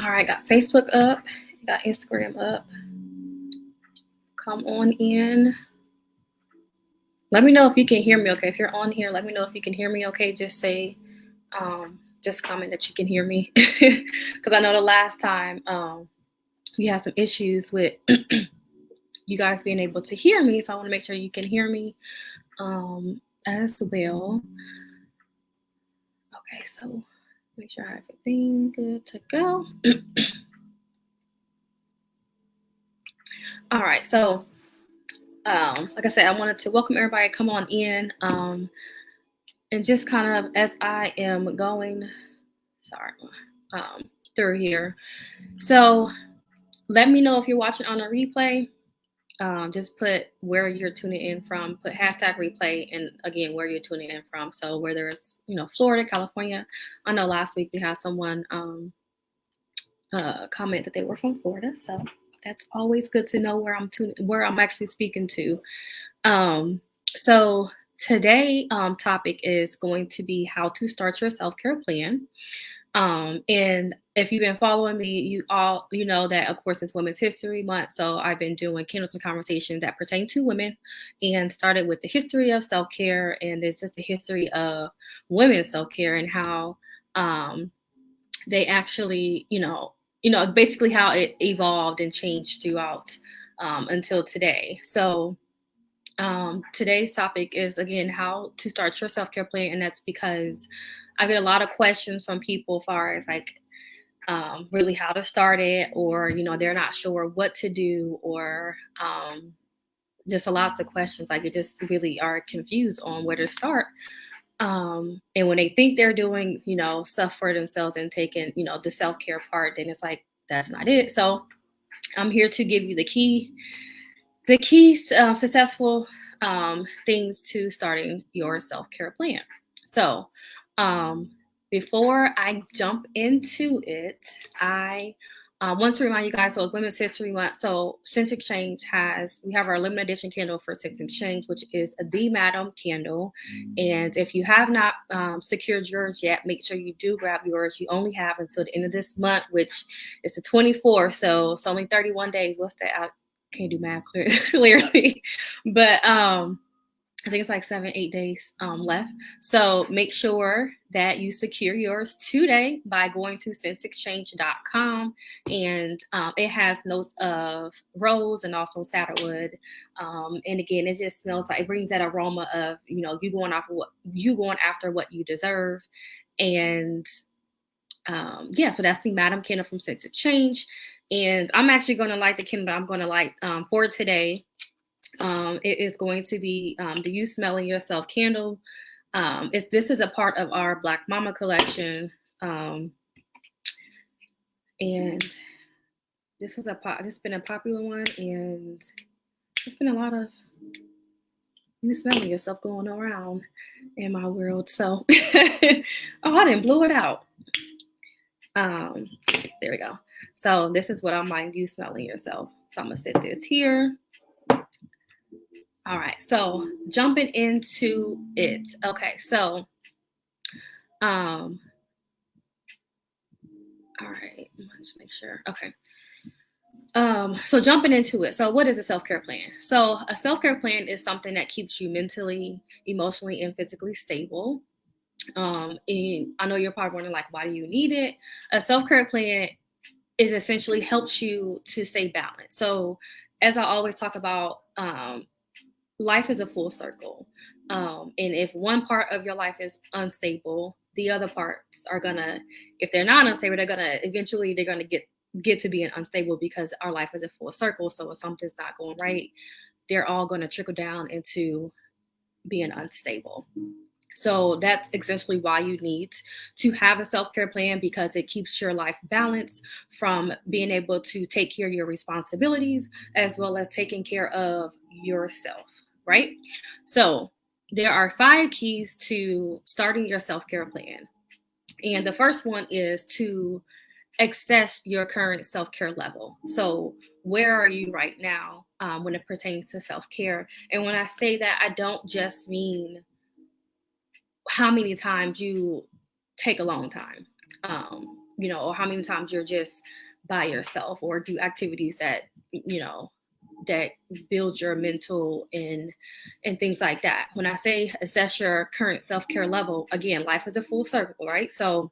All right, got Facebook up, got Instagram up. Come on in. Let me know if you can hear me okay. If you're on here, let me know if you can hear me okay. Just say, just comment that you can hear me. Because I know the last time we had some issues with you guys being able to hear me. So I want to make sure you can hear me as well. Okay, so make sure I have everything good to go. All right, so like I said, I wanted to welcome everybody. Come on in, and just kind of as I am going, through here. So let me know if you're watching on a replay. Just put where you're tuning in from. Put hashtag replay, and again where you're tuning in from. So whether it's Florida, California. I know last week we had someone comment that they were from Florida, so that's always good to know where I'm actually speaking to. So today topic is going to be how to start your self-care plan. And if you've been following me, you know that of course it's Women's History Month. So I've been doing candles and conversations that pertain to women, and started with the history of self-care, and it's just the history of women's self-care and how they actually, basically how it evolved and changed throughout until today. So today's topic is, again, how to start your self-care plan. And that's because I get a lot of questions from people as far as like really how to start it, or, they're not sure what to do, or just a lot of questions. Like, they just really are confused on where to start. And when they think they're doing, stuff for themselves and taking, the self-care part, then it's like, that's not it. So I'm here to give you the key successful things to starting your self-care plan. So before I jump into it, I want to remind you guys, so it's Women's History Month. So Scent Exchange we have our limited edition candle for Scent Exchange, which is the Madam candle. And if you have not secured yours yet, make sure you do grab yours. You only have until the end of this month, which is the 24th. So it's only 31 days. What's that? I can't do math clearly, but I think it's like 7-8 days left. So make sure that you secure yours today by going to scentexchange.com. And it has notes of rose and also saddlewood. And again, it just smells like, it brings that aroma of, you going after what you deserve. And so that's the Madam candle from Scent Exchange. And I'm actually going to light the candle I'm going to light for today. It is going to be the You Smelling Yourself candle. This is a part of our Black Mama collection. And this has been a popular one, and there's been a lot of you smelling yourself going around in my world. So, I didn't blew it out. There we go. So this is what I'm like, You Smelling Yourself. So I'm gonna set this here. All right, so jumping into it. Okay, so all right, let's make sure. Okay. So jumping into it. So what is a self-care plan? So a self-care plan is something that keeps you mentally, emotionally, and physically stable. And I know you're probably wondering, like, why do you need it? A self-care plan is essentially helps you to stay balanced. So as I always talk about, life is a full circle. And if one part of your life is unstable, the other parts are gonna, if they're not unstable, they're gonna get to being unstable, because our life is a full circle. So if something's not going right, they're all gonna trickle down into being unstable. So that's essentially why you need to have a self-care plan, because it keeps your life balanced from being able to take care of your responsibilities as well as taking care of yourself, right? So there are 5 keys to starting your self-care plan. And the first one is to assess your current self-care level. So where are you right now when it pertains to self-care? And when I say that, I don't just mean how many times you take alone time. or how many times you're just by yourself, or do activities that, that build your mental and things like that. When I say assess your current self-care level, again, life is a full circle, right? So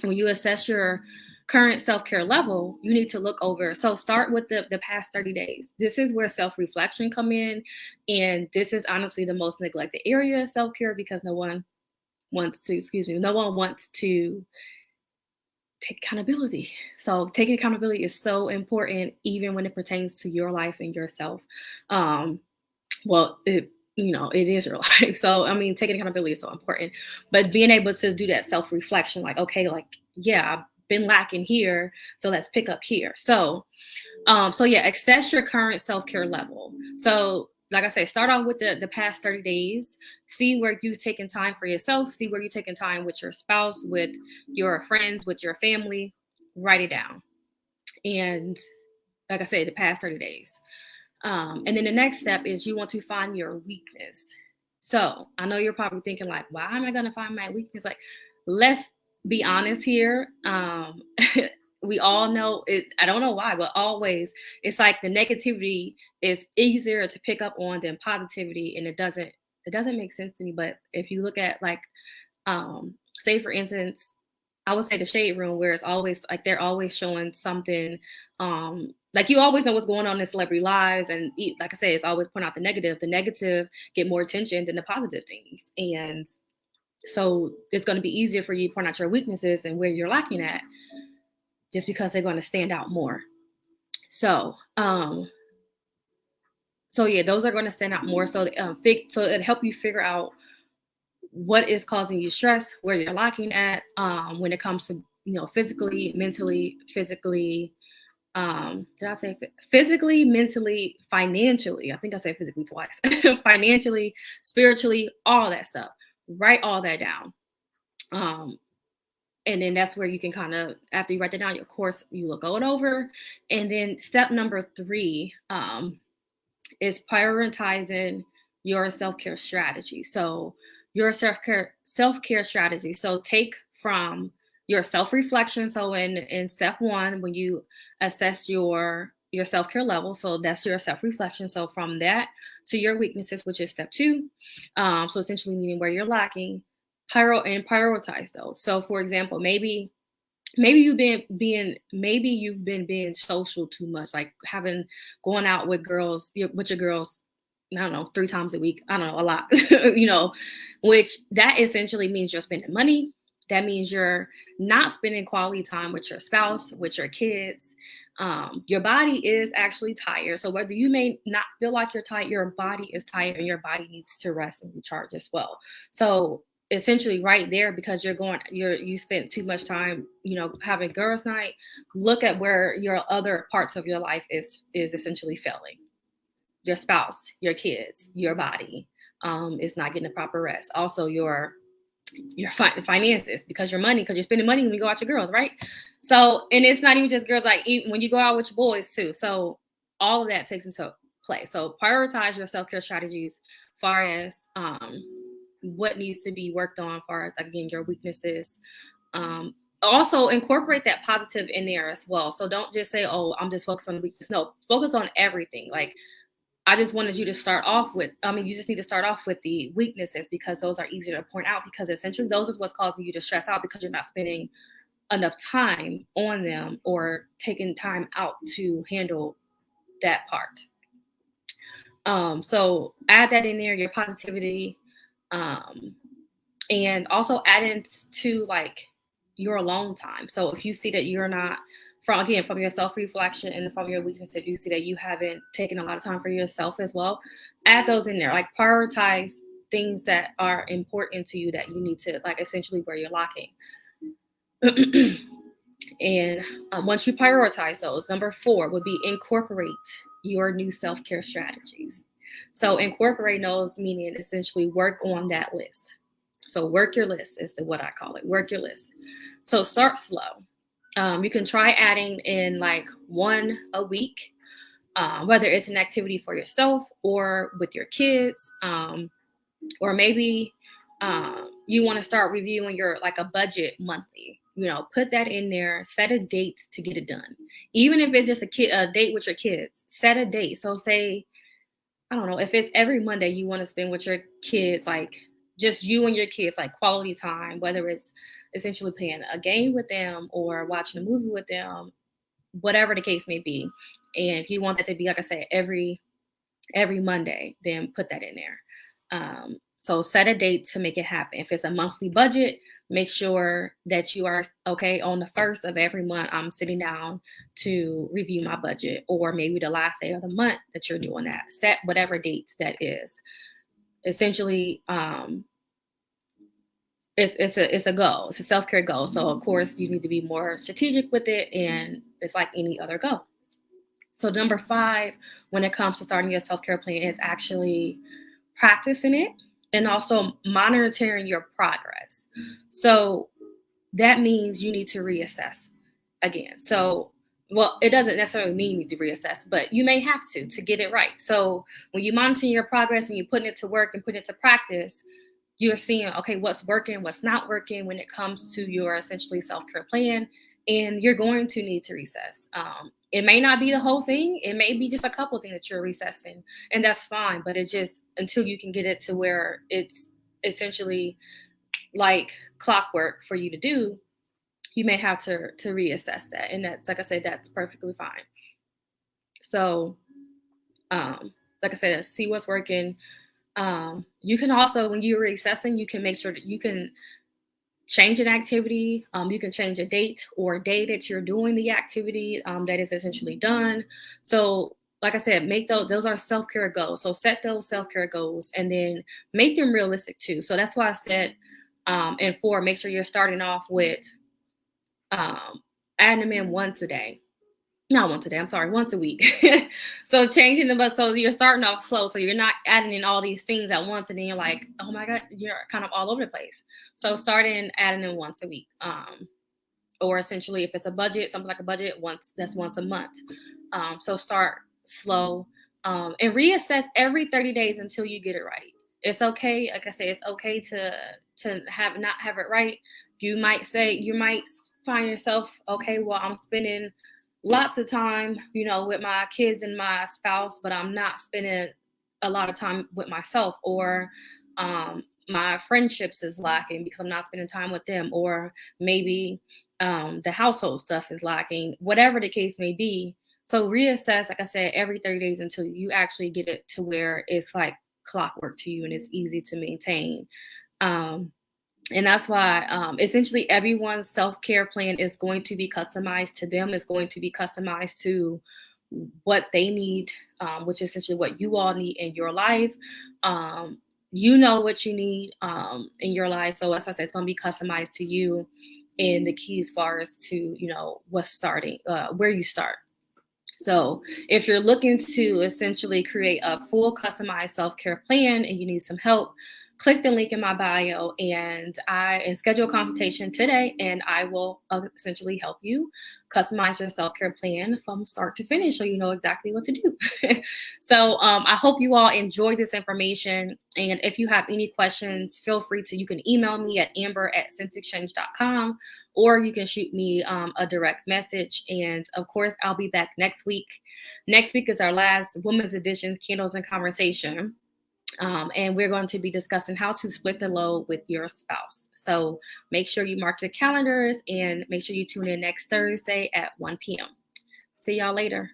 when you assess your current self-care level, you need to look over. So start with the past 30 days. This is where self-reflection come in. And this is honestly the most neglected area of self-care, because no one wants to take accountability. So taking accountability is so important, even when it pertains to your life and yourself. It is your life. So, I mean, taking accountability is so important, but being able to do that self-reflection, like, okay, like, yeah, I've been lacking here, so let's pick up here. So assess your current self-care level. So like I say, start off with the past 30 days, see where you've taken time for yourself, see where you've taken time with your spouse, with your friends, with your family, write it down. And like I say, the past 30 days. And then the next step is you want to find your weakness. So I know you're probably thinking like, why am I going to find my weakness? Like, let's be honest here. We all know it. I don't know why, but always it's like the negativity is easier to pick up on than positivity. And it doesn't make sense to me. But if you look at like, say for instance, I would say the shade room, where it's always like they're always showing something, like you always know what's going on in celebrity lives, and like I say, it's always point out the negative. The negative get more attention than the positive things, and so it's going to be easier for you to point out your weaknesses and where you're lacking at, just because they're going to stand out more. So those are going to stand out more. So it'll help you figure out what is causing you stress, where you're lacking at, when it comes to, physically, mentally, physically, did I say physically, mentally, financially? I think I said physically twice. Financially, spiritually, all that stuff. Write all that down. And then that's where you can kind of, after you write that down, of course, you will go it over. And then step number 3 is prioritizing your self-care strategy. So your self-care strategy. So take from your self-reflection. So in step 1, when you assess your self-care level, so that's your self-reflection. So from that to your weaknesses, which is step 2. So essentially meaning where you're lacking, prioritize those. So for example, maybe you've been being social too much, like going out with your girls, I don't know, 3 times a week. I don't know, a lot, which that essentially means you're spending money. That means you're not spending quality time with your spouse, with your kids. Your body is actually tired. So whether you may not feel like you're tired, your body is tired, and your body needs to rest and recharge as well. So essentially right there, because you spent too much time, having girls' night, look at where your other parts of your life is essentially failing. Your spouse, your kids, your body is not getting the proper rest. Also your finances, because you're spending money when you go out with your girls, right? So, and it's not even just girls, like even when you go out with your boys too. So all of that takes into play. So prioritize your self-care strategies far as what needs to be worked on, far as, again, your weaknesses. Also incorporate that positive in there as well. So don't just say, oh, I'm just focused on the weakness. No, focus on everything. Like, I just wanted you to start off with, you just need to start off with the weaknesses, because those are easier to point out, because essentially those is what's causing you to stress out, because you're not spending enough time on them or taking time out to handle that part. So add that in there, your positivity, and also add into like your alone time. So if you see that you're not, from your self-reflection and from your weakness, if you see that you haven't taken a lot of time for yourself as well, add those in there. Like, prioritize things that are important to you that you need to, like, essentially where you're lacking. And once you prioritize those, number 4 would be incorporate your new self-care strategies. So incorporate those, meaning essentially work on that list. So work your list is what I call it. Work your list. So start slow. You can try adding in like 1 a week, whether it's an activity for yourself or with your kids, or maybe you want to start reviewing your like a budget monthly. Put that in there, set a date to get it done. Even if it's just a date with your kids, set a date. So say, I don't know, if it's every Monday you want to spend with your kids, like just you and your kids, like quality time, whether it's essentially playing a game with them or watching a movie with them, whatever the case may be. And if you want that to be, like I said, every Monday, then put that in there. So set a date to make it happen. If it's a monthly budget, make sure that you are okay on the first of every month. I'm sitting down to review my budget, or maybe the last day of the month that you're doing that. Set whatever dates that is. Essentially, it's a goal. It's a self-care goal. So of course you need to be more strategic with it, and it's like any other goal. So number 5, when it comes to starting your self-care plan, is actually practicing it and also monitoring your progress. So that means you need to reassess again. So, well, it doesn't necessarily mean you need to reassess, but you may have to get it right. So when you monitor your progress and you're putting it to work and putting it to practice, you're seeing, okay, what's working, what's not working when it comes to your essentially self-care plan, and you're going to need to recess. It may not be the whole thing. It may be just a couple things that you're recessing, and that's fine. But it's just until you can get it to where it's essentially like clockwork for you to do, you may have to reassess that. And that's, like I said, that's perfectly fine. So, like I said, see what's working. You can also, when you're reassessing, you can make sure that you can change an activity. You can change a date or day that you're doing the activity that is essentially done. So like I said, make those are self-care goals. So set those self-care goals and then make them realistic too. So that's why I said, and 4, make sure you're starting off with adding them in once a day. Not once a day, I'm sorry, once a week. So changing them up, so you're starting off slow, so you're not adding in all these things at once, and then you're like, oh my God, you're kind of all over the place. So starting adding them once a week. Or essentially, if it's a budget, something like a budget, that's once a month. So start slow and reassess every 30 days until you get it right. It's okay, like I say, it's okay to not have it right. You might find yourself, okay, well, I'm spending lots of time, with my kids and my spouse, but I'm not spending a lot of time with myself, or my friendships is lacking because I'm not spending time with them, or maybe the household stuff is lacking, whatever the case may be. So reassess, like I said, every 30 days until you actually get it to where it's like clockwork to you and it's easy to maintain. And that's why essentially everyone's self-care plan is going to be customized to them. It's going to be customized to what they need, which is essentially what you all need in your life. You know what you need in your life. So as I said, it's going to be customized to you. And the key as far as to, what's starting, where you start. So if you're looking to essentially create a full customized self-care plan and you need some help, click the link in my bio and schedule a consultation today, and I will essentially help you customize your self-care plan from start to finish so you know exactly what to do. So I hope you all enjoyed this information. And if you have any questions, feel free to, you can email me at amber@senseexchange.com, or you can shoot me a direct message. And of course, I'll be back next week. Next week is our last Women's Edition Candles and Conversation. And we're going to be discussing how to split the load with your spouse. So make sure you mark your calendars and make sure you tune in next Thursday at 1 p.m. See y'all later.